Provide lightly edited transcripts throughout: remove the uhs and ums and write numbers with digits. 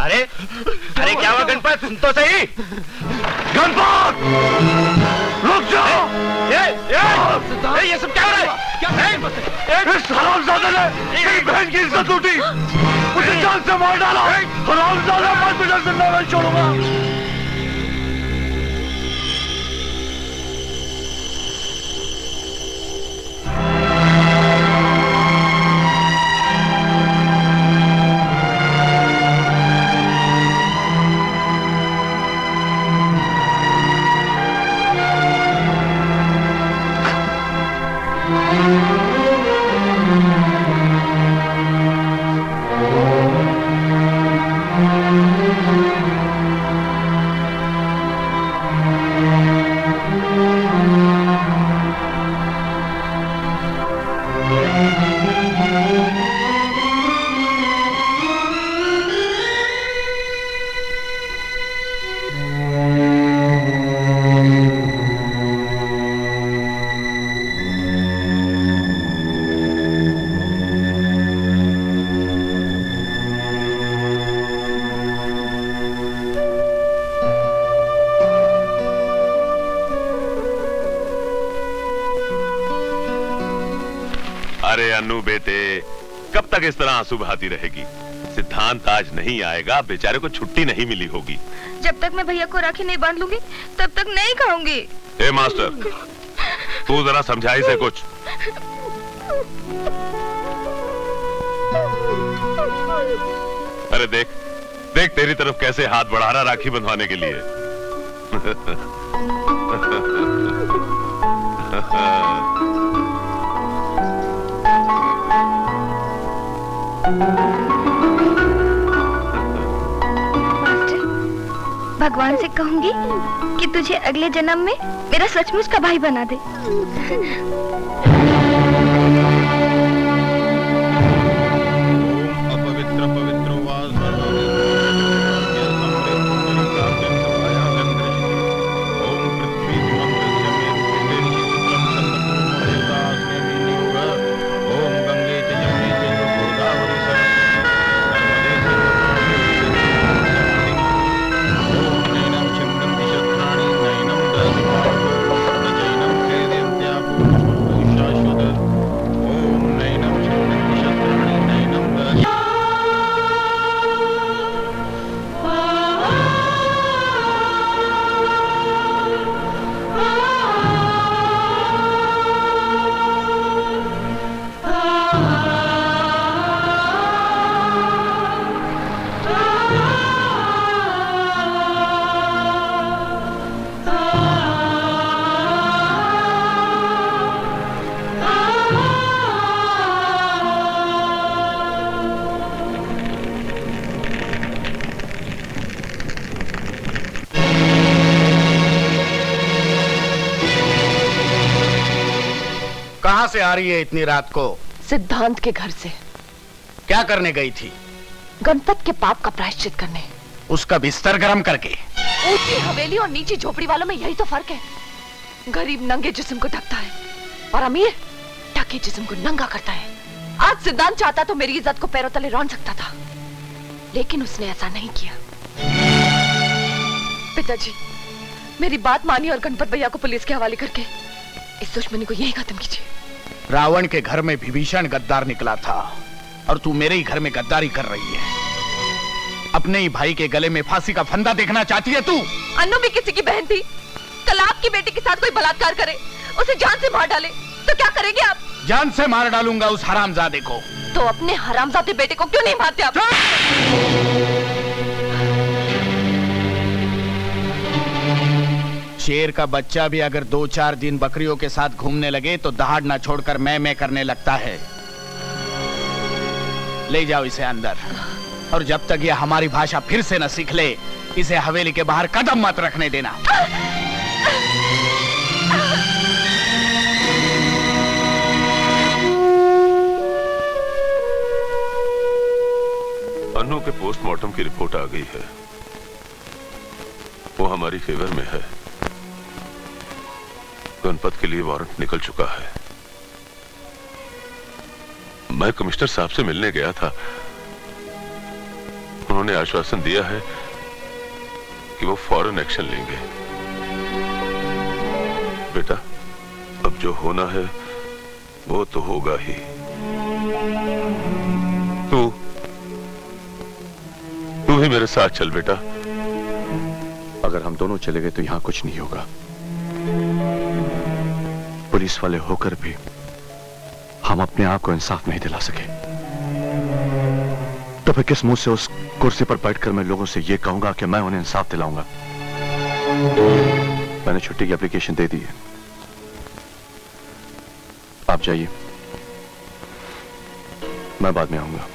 अरे अरे क्या हुआ गणपत? सुन तो सही। गणपत रुक जाओ। ये सब क्या हो रहा है? क्या इस हरामजादे ने मेरी बहन की इज्जत लूटी, मुझे जान से मार डाला। हरामजादा, 5 मिनट जिंदा नहीं छोड़ूंगा। अन्नू बेटे, कब तक इस तरह आंसू बहाती रहेगी? सिद्धांत आज नहीं आएगा, बेचारे को छुट्टी नहीं मिली होगी। जब तक मैं भैया को राखी नहीं बांध लूंगी तब तक नहीं खाऊंगी। ए मास्टर, तू जरा समझा इसे कुछ। अरे देख देख तेरी तरफ कैसे हाथ बढ़ा रहा राखी बंधवाने के लिए। मास्टर, भगवान से कहूंगी कि तुझे अगले जन्म में मेरा सचमुच का भाई बना दे। कहां से आ रही है इतनी रात को? सिद्धांत के घर से। क्या करने गई थी? गणपत के पाप का प्रायश्चित करने। उसका बिस्तर गर्म करके? ऊंची हवेली और नीची झोपड़ी वालों में यही तो फर्क है। गरीब नंगे जिस्म को ढकता है और अमीर ढके जिस्म को नंगा करता है। आज सिद्धांत चाहता तो मेरी इज्जत को पैरों तले रौंद सकता था, लेकिन उसने ऐसा नहीं किया। पिताजी, मेरी बात मानिए और गणपत भैया को पुलिस के हवाले करके इस दुश्मनी को यही खत्म कीजिए। रावण के घर में विभीषण गद्दार निकला था और तू मेरे ही घर में गद्दारी कर रही है। अपने ही भाई के गले में फांसी का फंदा देखना चाहती है तू? अन्नू भी किसी की बहन थी। कल आपकी बेटी के साथ कोई बलात्कार करे, उसे जान से मार डाले तो क्या करेंगे आप? जान से मार डालूंगा उस हरामजादे को। तो अपने हरामजादे बेटे को क्यों नहीं मारते आप? शेर का बच्चा भी अगर 2-4 दिन बकरियों के साथ घूमने लगे तो दहाड़ ना छोड़कर मैं करने लगता है। ले जाओ इसे अंदर, और जब तक ये हमारी भाषा फिर से न सीख ले, इसे हवेली के बाहर कदम मत रखने देना। अन्नू के पोस्टमार्टम की रिपोर्ट आ गई है, वो हमारी फेवर में है। गणपत के लिए वारंट निकल चुका है। मैं कमिश्नर साहब से मिलने गया था। उन्होंने आश्वासन दिया है कि वो फौरन एक्शन लेंगे। बेटा, अब जो होना है वो तो होगा ही। तू भी मेरे साथ चल बेटा। अगर हम दोनों चले गए तो यहां कुछ नहीं होगा। पुलिस वाले होकर भी हम अपने आप को इंसाफ नहीं दिला सके, तो फिर किस मुंह से उस कुर्सी पर बैठकर मैं लोगों से यह कहूंगा कि मैं उन्हें इंसाफ दिलाऊंगा? मैंने छुट्टी की एप्लीकेशन दे दी है। आप जाइए, मैं बाद में आऊंगा।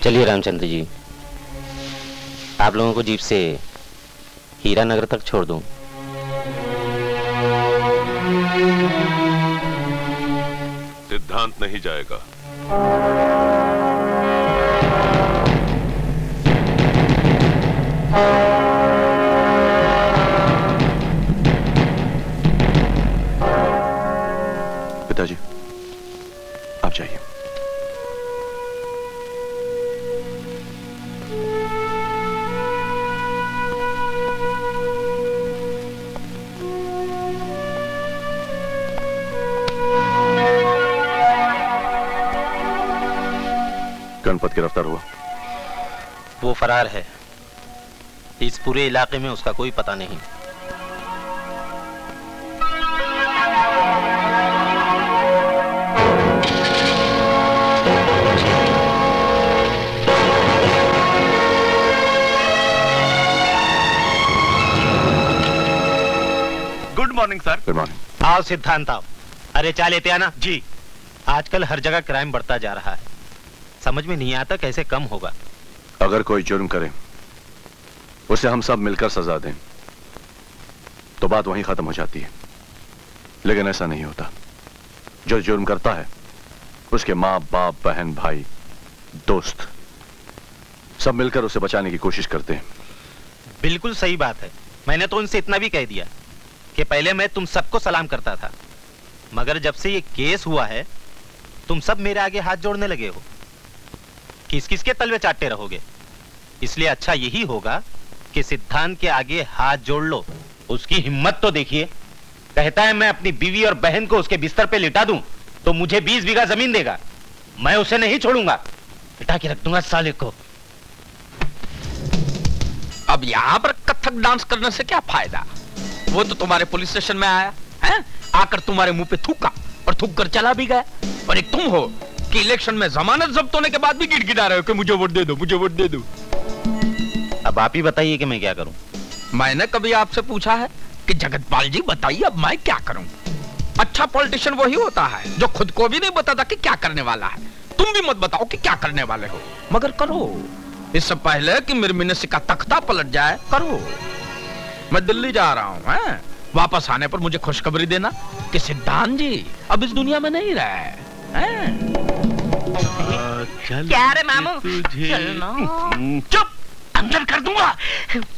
चलिए रामचंद्र जी, आप लोगों को जीप से हीरा नगर तक छोड़ दूं। सिद्धांत नहीं जाएगा। पिताजी, आप जाइए। गणपत गिरफ्तार हुआ? वो फरार है। इस पूरे इलाके में उसका कोई पता नहीं। Good morning sir. Good morning. आओ सिद्धांत आओ। अरे चाय लेते आना जी। आजकल हर जगह क्राइम बढ़ता जा रहा है, समझ में नहीं आता कैसे कम होगा। अगर कोई जुर्म करे उसे हम सब मिलकर सजा दें तो बात वहीं खत्म हो जाती है, लेकिन ऐसा नहीं होता। जो जुर्म करता है उसके माँ बाप, बहन, भाई, दोस्त सब मिलकर उसे बचाने की कोशिश करते हैं। बिल्कुल सही बात है। मैंने तो उनसे इतना भी कह दिया कि पहले मैं तुम सबको सलाम करता था, मगर जब से ये केस हुआ है तुम सब मेरे आगे हाथ जोड़ने लगे हो। किस किस के तलवे चाटते रहोगे? इसलिए अच्छा यही होगा कि सिद्धांत के आगे हाथ जोड़ लो। उसकी हिम्मत तो देखिए, कहता है मैं अपनी बीवी और बहन को उसके बिस्तर पे लिटा दूं तो मुझे 20 बीघा जमीन देगा। मैं उसे नहीं छोड़ूंगा, लिटा के रख दूंगा साले को। अब यहाँ पर कथक डांस करने से क्या फायदा? वो तो तुम्हारे पुलिस स्टेशन में आया है, आकर तुम्हारे मुंह पे थूका और थूक कर चला भी गया। और एक तुम हो कि इलेक्शन में जमानत जब्त होने के बाद भी गिड़गिड़ा रहे हो कि मुझे वोट दे दो, मुझे वोट दे दो। अब आप ही बताइए कि मैं क्या करूं। मैंने कभी आपसे पूछा है कि जगतपाल जी बताइए अब मैं क्या करूं? अच्छा पॉलिटिशियन वही होता है जो खुद को भी नहीं बताता कि क्या करने वाला है। तुम भी मत बताओ कि क्या करने वाले हो, मगर करो। इससे पहले कि मेरे मिनिस्ट्री का तख्ता पलट जाए, करो। मैं दिल्ली जा रहा हूँ, हैं? वापस आने पर मुझे खुशखबरी देना कि सिद्धांत जी अब इस दुनिया में नहीं रहे। क्या रे मामू, चलना। चुप, अंदर कर दूंगा।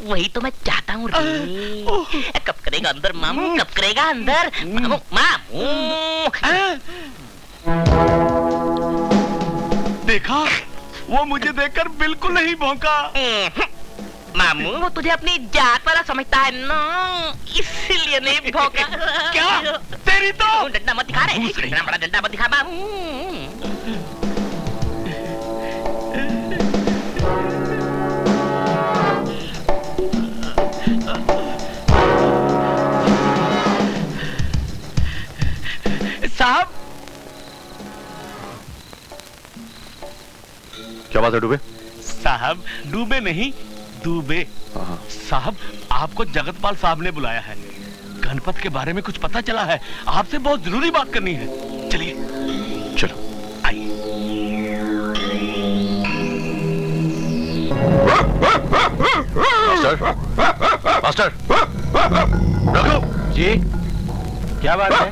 वही तो मैं चाहता हूँ रे। कब करेगा अंदर मामू, कब करेगा अंदर मामू? मामू देखा, वो मुझे देखकर बिल्कुल नहीं भौंका। मामू वो तुझे अपनी जात वाला समझता है ना, इसलिए नहीं भौंका। क्या? तेरी तो डंडा मत दिखा रे, इतना बड़ा डंडा मत दिखा मामू। साहब, क्या बात है डूबे? साहब डूबे नहीं, दूबे। साहब आपको जगतपाल साहब ने बुलाया है। गणपत के बारे में कुछ पता चला है, आपसे बहुत जरूरी बात करनी है। चलिए चलो आइए। मास्टर, रखो जी क्या बात है?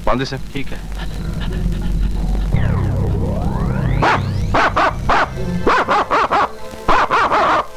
बांधे से। ठीक है।